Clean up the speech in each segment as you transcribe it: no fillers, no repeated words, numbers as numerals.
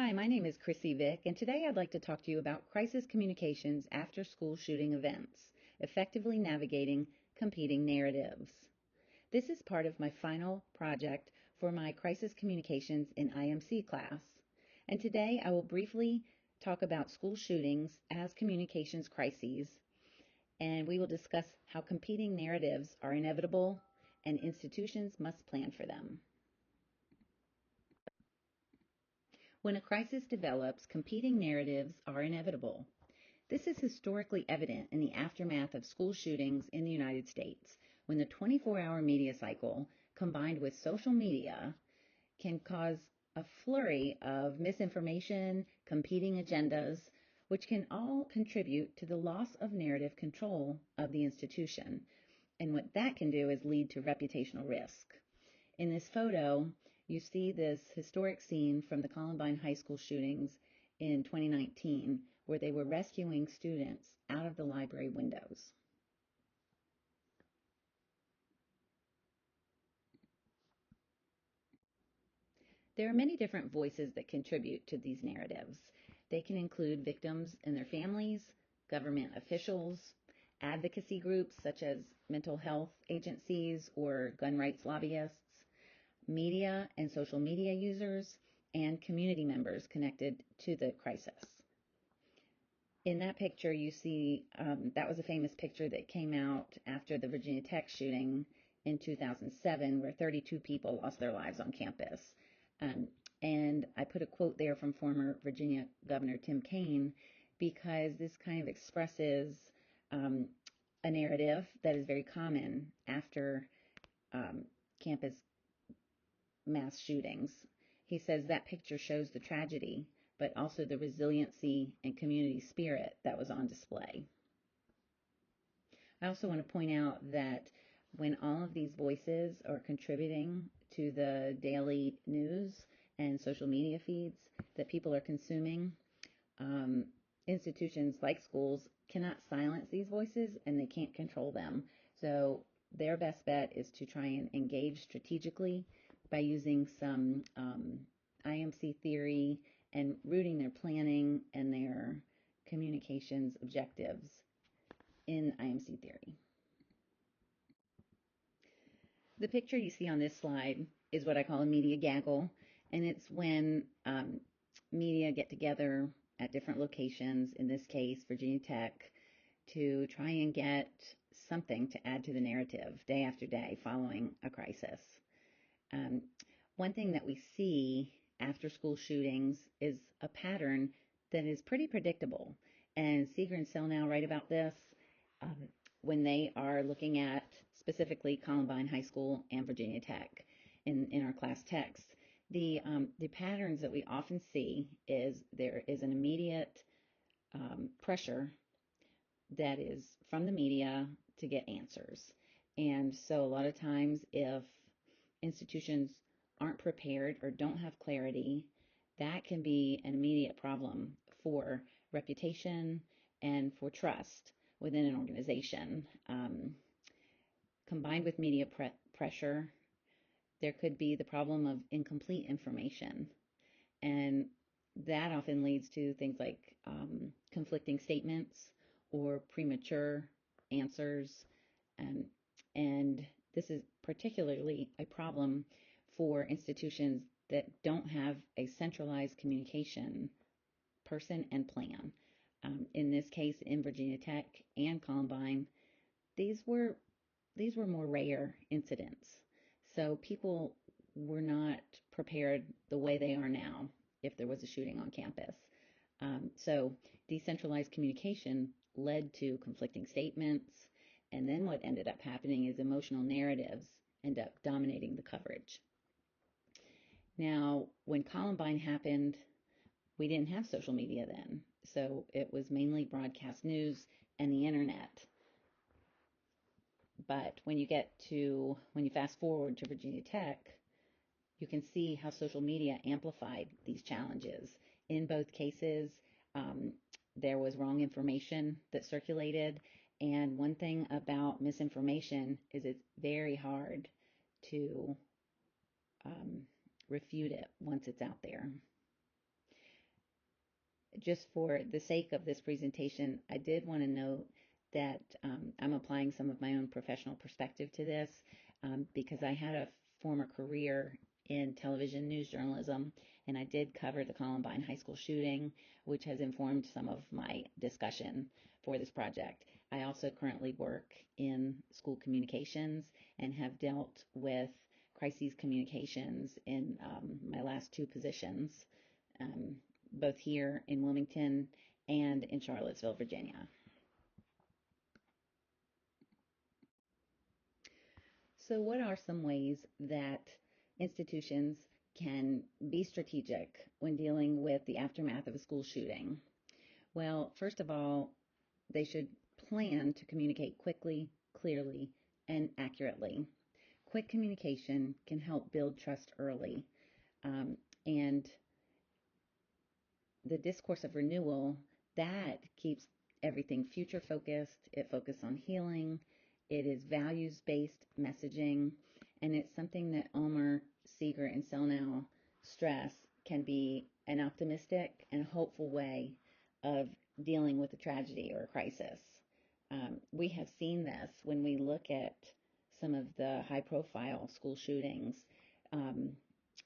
Hi, my name is Chrissy Vick, and today I'd like to talk to you about crisis communications after school shooting events, effectively navigating competing narratives. This is part of my final project for my Crisis Communications in IMC class, and today I will briefly talk about school shootings as communications crises, and we will discuss how competing narratives are inevitable and institutions must plan for them. When a crisis develops, competing narratives are inevitable. This is historically evident in the aftermath of school shootings in the United States, when the 24-hour media cycle, combined with social media, can cause a flurry of misinformation, competing agendas, which can all contribute to the loss of narrative control of the institution. And what that can do is lead to reputational risk. In this photo, you see this historic scene from the Columbine High School shootings in 2019, where they were rescuing students out of the library windows. There are many different voices that contribute to these narratives. They can include victims and their families, government officials, advocacy groups such as mental health agencies or gun rights lobbyists, media and social media users, and community members connected to the crisis. In that picture, you see that was a famous picture that came out after the Virginia Tech shooting in 2007, where 32 people lost their lives on campus. And I put a quote there from former Virginia Governor Tim Kaine because this kind of expresses a narrative that is very common after campus mass shootings. He says that picture shows the tragedy, but also the resiliency and community spirit that was on display. I also want to point out that when all of these voices are contributing to the daily news and social media feeds that people are consuming, institutions like schools cannot silence these voices and they can't control them. So their best bet is to try and engage strategically by using some IMC theory and rooting their planning and their communications objectives in IMC theory. The picture you see on this slide is what I call a media gaggle, and it's when media get together at different locations, in this case Virginia Tech, to try and get something to add to the narrative day after day following a crisis. One thing that we see after school shootings is a pattern that is pretty predictable. And Seeger and Selnow write about this when they are looking at specifically Columbine High School and Virginia Tech in our class texts. The patterns that we often see is there is an immediate pressure that is from the media to get answers. And so a lot of times if institutions aren't prepared or don't have clarity, that can be an immediate problem for reputation and for trust within an organization. Combined with media pressure, there could be the problem of incomplete information. And that often leads to things like conflicting statements or premature answers. And this is particularly a problem for institutions that don't have a centralized communication person and plan. In this case, in Virginia Tech and Columbine, these were more rare incidents. So people were not prepared the way they are now if there was a shooting on campus. So decentralized communication led to conflicting statements, and then what ended up happening is emotional narratives end up dominating the coverage. Now, when Columbine happened, we didn't have social media then, so it was mainly broadcast news and the internet. But when you fast forward to Virginia Tech, you can see how social media amplified these challenges. In both cases, there was wrong information that circulated. And one thing about misinformation is it's very hard to refute it once it's out there. just for the sake of this presentation, I did want to note that I'm applying some of my own professional perspective to this because I had a former career in television news journalism, and I did cover the Columbine High School shooting, which has informed some of my discussion for this project. I also currently work in school communications and have dealt with crises communications in my last two positions, both here in Wilmington and in Charlottesville, Virginia. So, what are some ways that institutions can be strategic when dealing with the aftermath of a school shooting? Well, first of all, they should plan to communicate quickly, clearly, and accurately. Quick communication can help build trust early. And the discourse of renewal, that keeps everything future focused. It focuses on healing. It is values based messaging. And it's something that Ulmer, Seeger, and Selnow stress can be an optimistic and hopeful way of dealing with a tragedy or a crisis. We have seen this when we look at some of the high profile school shootings.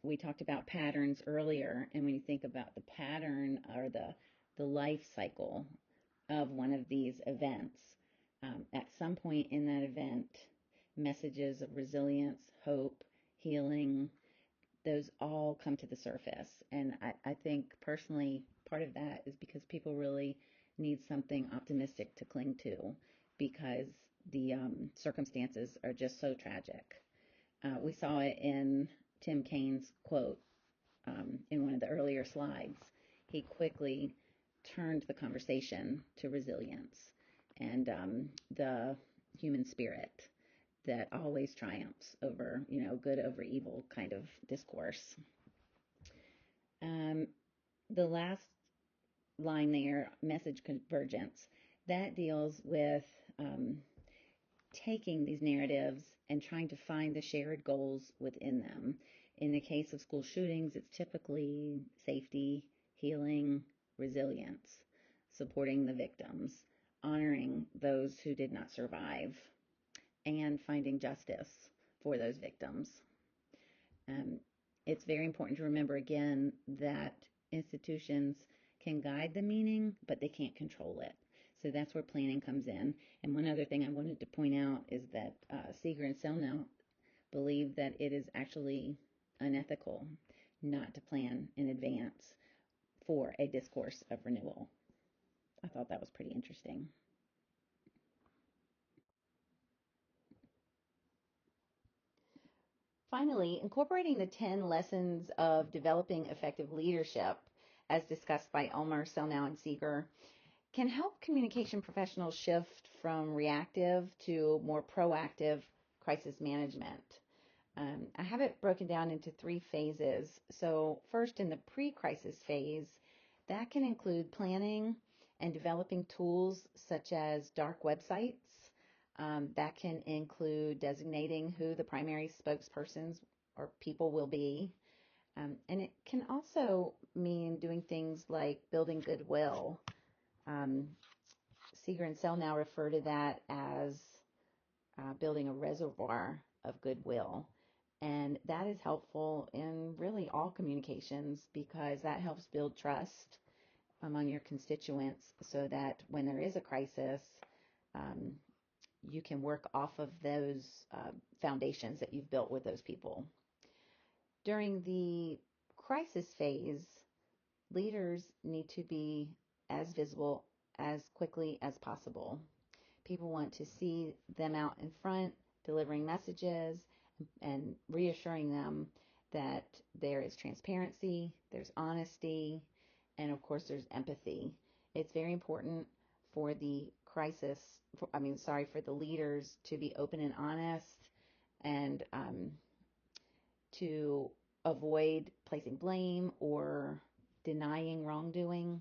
We talked about patterns earlier, and when you think about the pattern or the life cycle of one of these events, at some point in that event, messages of resilience, hope, healing, those all come to the surface. And I think personally, part of that is because people really need something optimistic to cling to because the circumstances are just so tragic. We saw it in Tim Kaine's quote in one of the earlier slides. He quickly turned the conversation to resilience and the human spirit that always triumphs over, good over evil kind of discourse. The last line there, message convergence, that deals with taking these narratives and trying to find the shared goals within them. In the case of school shootings, it's typically safety, healing, resilience, supporting the victims, honoring those who did not survive, and finding justice for those victims. It's very important to remember again that institutions can guide the meaning, but they can't control it. So that's where planning comes in. And one other thing I wanted to point out is that Seeger and Selnow believe that it is actually unethical not to plan in advance for a discourse of renewal. I thought that was pretty interesting. Finally, incorporating the 10 lessons of developing effective leadership, as discussed by Ulmer, Selnow, and Seeger, can help communication professionals shift from reactive to more proactive crisis management. I have it broken down into 3 phases. So first, in the pre-crisis phase, that can include planning and developing tools such as dark websites. That can include designating who the primary spokespersons or people will be. And it can also mean doing things like building goodwill. Seeger and Selnow refer to that as building a reservoir of goodwill. And that is helpful in really all communications because that helps build trust among your constituents so that when there is a crisis, you can work off of those foundations that you've built with those people. During the crisis phase, leaders need to be as visible as quickly as possible. People want to see them out in front, delivering messages and reassuring them that there is transparency, there's honesty, and of course there's empathy. It's very important for the for the leaders to be open and honest and to avoid placing blame or denying wrongdoing.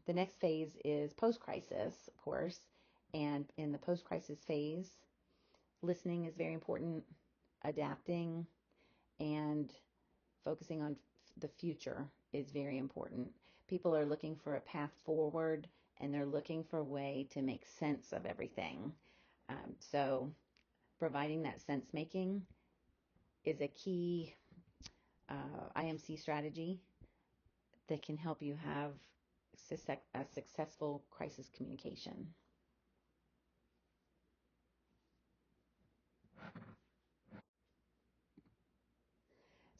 The next phase is post-crisis, of course, and in the post-crisis phase, listening is very important, adapting, and focusing on the future is very important. People are looking for a path forward, and they're looking for a way to make sense of everything. So providing that sense making is a key IMC strategy that can help you have a successful crisis communication.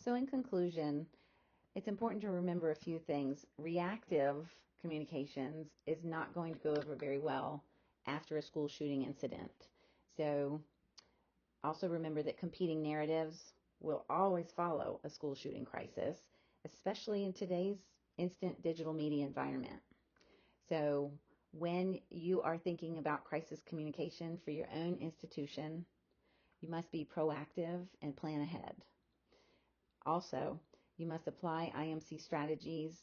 So in conclusion, it's important to remember a few things. Reactive communications is not going to go over very well after a school shooting incident. So also remember that competing narratives will always follow a school shooting crisis, especially in today's instant digital media environment. So when you are thinking about crisis communication for your own institution, you must be proactive and plan ahead. Also, you must apply IMC strategies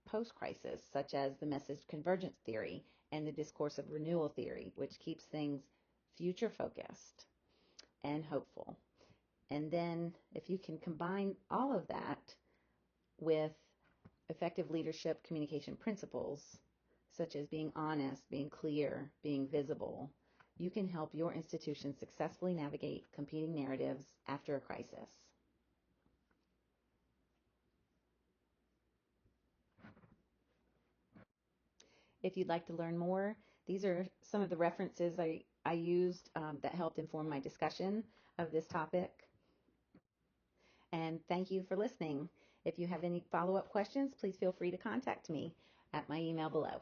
post-crisis, such as the message convergence theory and the discourse of renewal theory, which keeps things future-focused and hopeful. And then if you can combine all of that with effective leadership communication principles, such as being honest, being clear, being visible, you can help your institution successfully navigate competing narratives after a crisis. If you'd like to learn more, these are some of the references I used that helped inform my discussion of this topic. And thank you for listening. If you have any follow-up questions, please feel free to contact me at my email below.